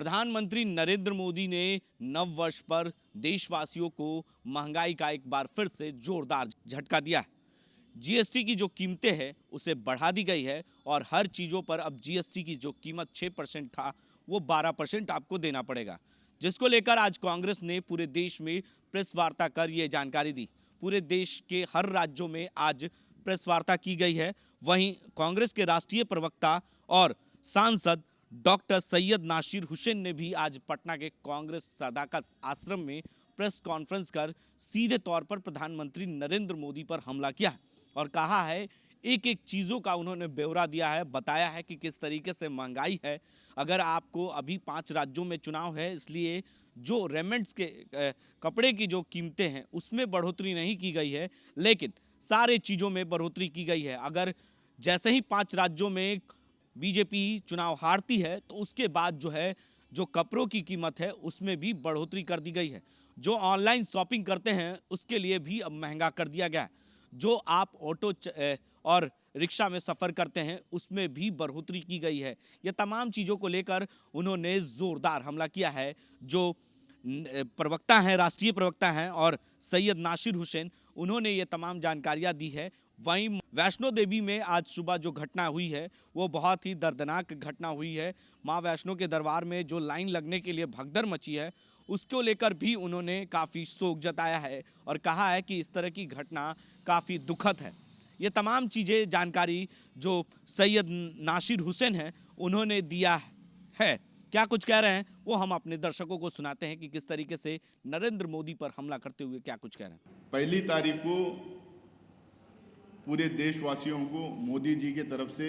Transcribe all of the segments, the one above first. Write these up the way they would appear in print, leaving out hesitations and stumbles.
प्रधानमंत्री नरेंद्र मोदी ने नव वर्ष पर देशवासियों को महंगाई का एक बार फिर से जोरदार झटका दिया है। जीएसटी की जो कीमतें हैं उसे बढ़ा दी गई है और हर चीज़ों पर अब जीएसटी की जो कीमत 6% था वो 12% आपको देना पड़ेगा, जिसको लेकर आज कांग्रेस ने पूरे देश में प्रेस वार्ता कर ये जानकारी दी। पूरे देश के हर राज्यों में आज प्रेस वार्ता की गई है। वहीं कांग्रेस के राष्ट्रीय प्रवक्ता और सांसद डॉक्टर सैयद नासिर हुसैन ने भी आज पटना के कांग्रेस सदाकत आश्रम में प्रेस कॉन्फ्रेंस कर सीधे तौर पर प्रधानमंत्री नरेंद्र मोदी पर हमला किया और कहा है, एक एक चीज़ों का उन्होंने ब्यौरा दिया है, बताया है कि किस तरीके से महंगाई है। अगर आपको अभी 5 राज्यों में चुनाव है, इसलिए जो रेमेंट्स के कपड़े की जो कीमतें हैं उसमें बढ़ोतरी नहीं की गई है, लेकिन सारे चीज़ों में बढ़ोतरी की गई है। अगर जैसे ही 5 राज्यों में बीजेपी चुनाव हारती है तो उसके बाद जो है जो कपड़ों की कीमत है उसमें भी बढ़ोतरी कर दी गई है। जो ऑनलाइन शॉपिंग करते हैं उसके लिए भी अब महंगा कर दिया गया है। जो आप ऑटो और रिक्शा में सफ़र करते हैं उसमें भी बढ़ोतरी की गई है। ये तमाम चीज़ों को लेकर उन्होंने ज़ोरदार हमला किया है। जो प्रवक्ता हैं, राष्ट्रीय प्रवक्ता हैं और सैयद नासिर हुसैन, उन्होंने ये तमाम जानकारियाँ दी है। वहीं वैष्णो देवी में आज सुबह जो घटना हुई है वो बहुत ही दर्दनाक घटना हुई है। माँ वैष्णो के दरबार में जो लाइन लगने के लिए भगदड़ मची है उसको लेकर भी उन्होंने काफ़ी शोक जताया है और कहा है कि इस तरह की घटना काफ़ी दुखद है। ये तमाम चीज़ें जानकारी जो सैयद नासिर हुसैन हैं उन्होंने दिया है। क्या कुछ कह रहे हैं वो हम अपने दर्शकों को सुनाते हैं कि किस तरीके से नरेंद्र मोदी पर हमला करते हुए क्या कुछ कह रहे हैं। पहली तारीख को पूरे देशवासियों को मोदी जी के तरफ से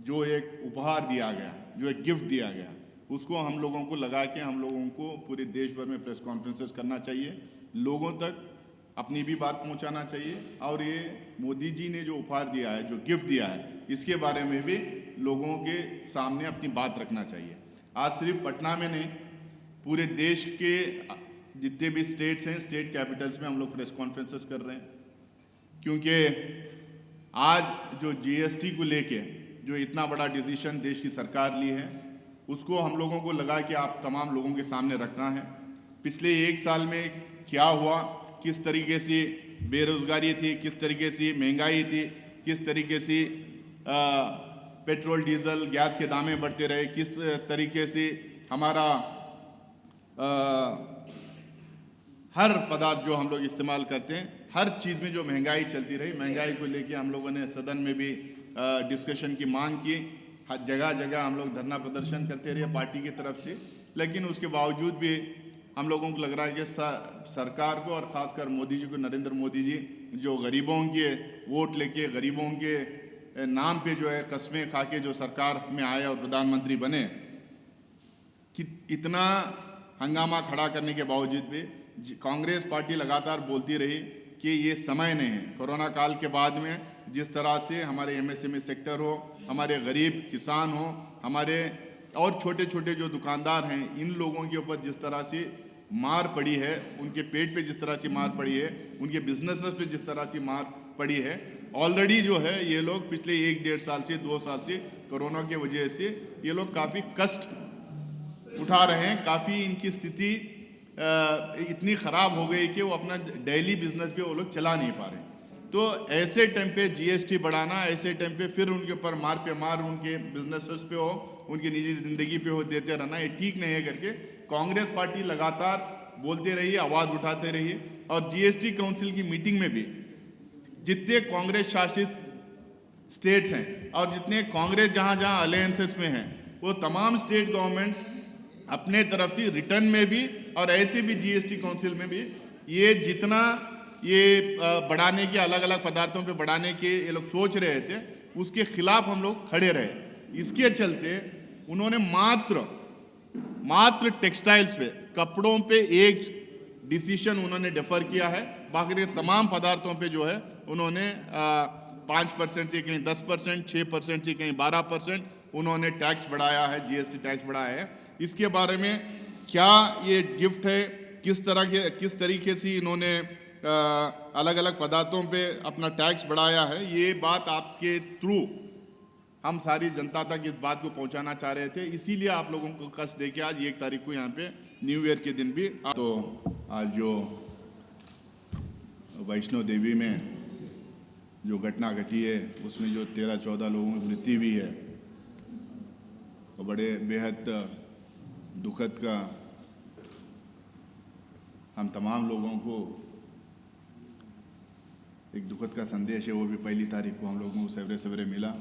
जो एक उपहार दिया गया, जो एक गिफ्ट दिया गया, उसको हम लोगों को लगा के हम लोगों को पूरे देश भर में प्रेस कॉन्फ्रेंसेस करना चाहिए, लोगों तक अपनी भी बात पहुंचाना चाहिए और ये मोदी जी ने जो उपहार दिया है, जो गिफ्ट दिया है, इसके बारे में भी लोगों के सामने अपनी बात रखना चाहिए। आज सिर्फ पटना में नहीं, पूरे देश के जितने भी स्टेट्स हैं, स्टेट कैपिटल्स में हम लोग प्रेस कॉन्फ्रेंसेस कर रहे हैं, क्योंकि आज जो जीएसटी को लेके जो इतना बड़ा डिसीजन देश की सरकार ली है उसको हम लोगों को लगा कि आप तमाम लोगों के सामने रखना है। पिछले 1 साल में क्या हुआ, किस तरीके से बेरोजगारी थी, किस तरीके से महंगाई थी, किस तरीके से पेट्रोल डीजल गैस के दामें बढ़ते रहे, किस तरीके से हमारा हर पदार्थ जो हम लोग इस्तेमाल करते हैं हर चीज़ में जो महंगाई चलती रही, महंगाई को लेके हम लोगों ने सदन में भी डिस्कशन की मांग की। हर जगह जगह हम लोग धरना प्रदर्शन करते रहे पार्टी की तरफ से, लेकिन उसके बावजूद भी हम लोगों को लग रहा है कि सरकार को और ख़ासकर मोदी जी को, नरेंद्र मोदी जी जो गरीबों के वोट लेके, गरीबों के नाम पे जो है कस्में खा के जो सरकार में आए और प्रधानमंत्री बने, कि इतना हंगामा खड़ा करने के बावजूद भी कांग्रेस पार्टी लगातार बोलती रही कि ये समय नहीं है। कोरोना काल के बाद में जिस तरह से हमारे एमएसएमई सेक्टर हो, हमारे गरीब किसान हो, हमारे और छोटे छोटे जो दुकानदार हैं, इन लोगों के ऊपर जिस तरह से मार पड़ी है, उनके पेट पे जिस तरह से मार पड़ी है, उनके बिजनेसेस पे जिस तरह से मार पड़ी है, ऑलरेडी जो है ये लोग पिछले 1-1.5 साल से 2 साल से कोरोना के वजह से ये लोग काफ़ी कष्ट उठा रहे हैं। काफ़ी इनकी स्थिति इतनी ख़राब हो गई कि वो अपना डेली बिजनेस पे वो लोग चला नहीं पा रहे। तो ऐसे टाइम पे जीएसटी बढ़ाना, ऐसे टाइम पे फिर उनके ऊपर मार पे मार उनके बिजनेसेस पे हो, उनकी निजी ज़िंदगी पे हो देते रहना, ये ठीक नहीं है करके कांग्रेस पार्टी लगातार बोलते रही, आवाज़ उठाते रही। और जीएसटी काउंसिल की मीटिंग में भी जितने कांग्रेस शासित स्टेट्स हैं और जितने कांग्रेस जहाँ जहाँ अलायंसेस में हैं, वो तमाम स्टेट गवर्नमेंट्स अपने तरफ से रिटर्न में भी और ऐसे भी जीएसटी काउंसिल में भी ये जितना ये बढ़ाने के, अलग अलग पदार्थों पे बढ़ाने के ये लोग सोच रहे थे, उसके खिलाफ हम लोग खड़े रहे। इसके चलते उन्होंने मात्र टेक्सटाइल्स पे, कपड़ों पे एक डिसीजन उन्होंने डिफर किया है। बाकी के तमाम पदार्थों पे जो है उन्होंने 5% से कहीं 10%, 6% से कहीं 12% उन्होंने टैक्स बढ़ाया है, जीएसटी टैक्स बढ़ाया है। इसके बारे में क्या ये गिफ्ट है, किस तरीके से इन्होंने अलग अलग पदार्थों पे अपना टैक्स बढ़ाया है, ये बात आपके थ्रू हम सारी जनता तक इस बात को पहुंचाना चाह रहे थे, इसीलिए आप लोगों को कष्ट देके आज 1 तारीख को यहाँ पे न्यू ईयर के दिन भी तो आज जो वैष्णो देवी में जो घटना घटी है उसमें जो 13-14 लोगों की मृत्यु हुई है वो बड़े बेहद दुखद का हम तमाम लोगों को एक दुखद का संदेश है, वो भी 1 तारीख को हम लोगों को सवेरे सवेरे मिला।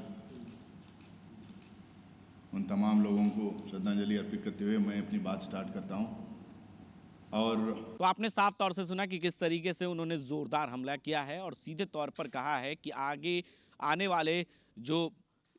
उन तमाम लोगों को श्रद्धांजलि अर्पित करते हुए मैं अपनी बात स्टार्ट करता हूं। और तो आपने साफ तौर से सुना कि किस तरीके से उन्होंने जोरदार हमला किया है और सीधे तौर पर कहा है कि आगे आने वाले जो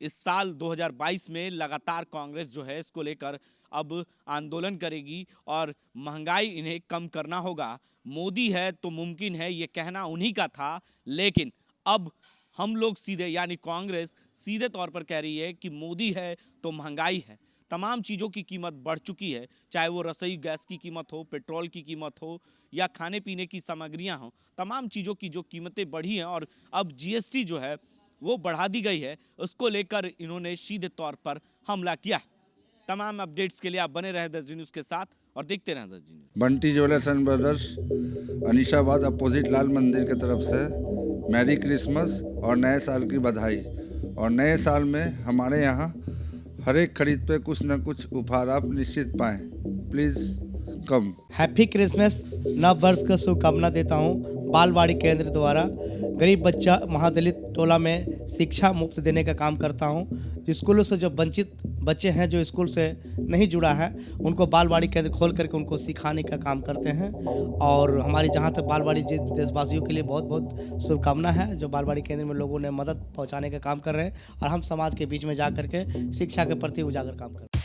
इस साल 2022 में लगातार कांग्रेस जो है इसको लेकर अब आंदोलन करेगी और महंगाई इन्हें कम करना होगा। मोदी है तो मुमकिन है, ये कहना उन्हीं का था, लेकिन अब हम लोग सीधे यानी कांग्रेस सीधे तौर पर कह रही है कि मोदी है तो महंगाई है। तमाम चीज़ों की कीमत बढ़ चुकी है, चाहे वो रसोई गैस की कीमत हो, पेट्रोल की कीमत हो या खाने पीने की सामग्रियां हो, तमाम चीज़ों की जो कीमतें बढ़ी हैं और अब जीएसटी जो है वो बढ़ा दी गई है, उसको लेकर इन्होंने सीधे तौर पर हमला किया। तमाम अपडेट्स के लिए आप बने रहे 10 न्यूज़ के साथ और देखते रहें 10 news. Bunty jewellers and brothers, Anishabad opposite Lal Mandir की तरफ से मैरी क्रिसमस और नए साल की बधाई। और नए साल में हमारे यहाँ हर एक खरीद पे कुछ न कुछ उपहार आप निश्चित पाएँ। Please come. हैप्पी क्रिसमस, नव वर्ष का शुभकामना देता हूँ। बालवाड़ी केंद्र द्वारा गरीब बच्चा महादलित टोला में शिक्षा मुफ्त देने का काम करता हूँ। स्कूलों से जो वंचित बच्चे हैं जो स्कूल से नहीं जुड़ा है उनको बालवाड़ी केंद्र खोल करके उनको सिखाने का काम करते हैं। और हमारी जहाँ तक बालवाड़ी देशवासियों के लिए बहुत बहुत शुभकामना है जो बालवाड़ी केंद्र में लोगों ने मदद पहुँचाने का काम कर रहे हैं और हम समाज के बीच में जा करके शिक्षा के प्रति उजागर काम कर रहे हैं।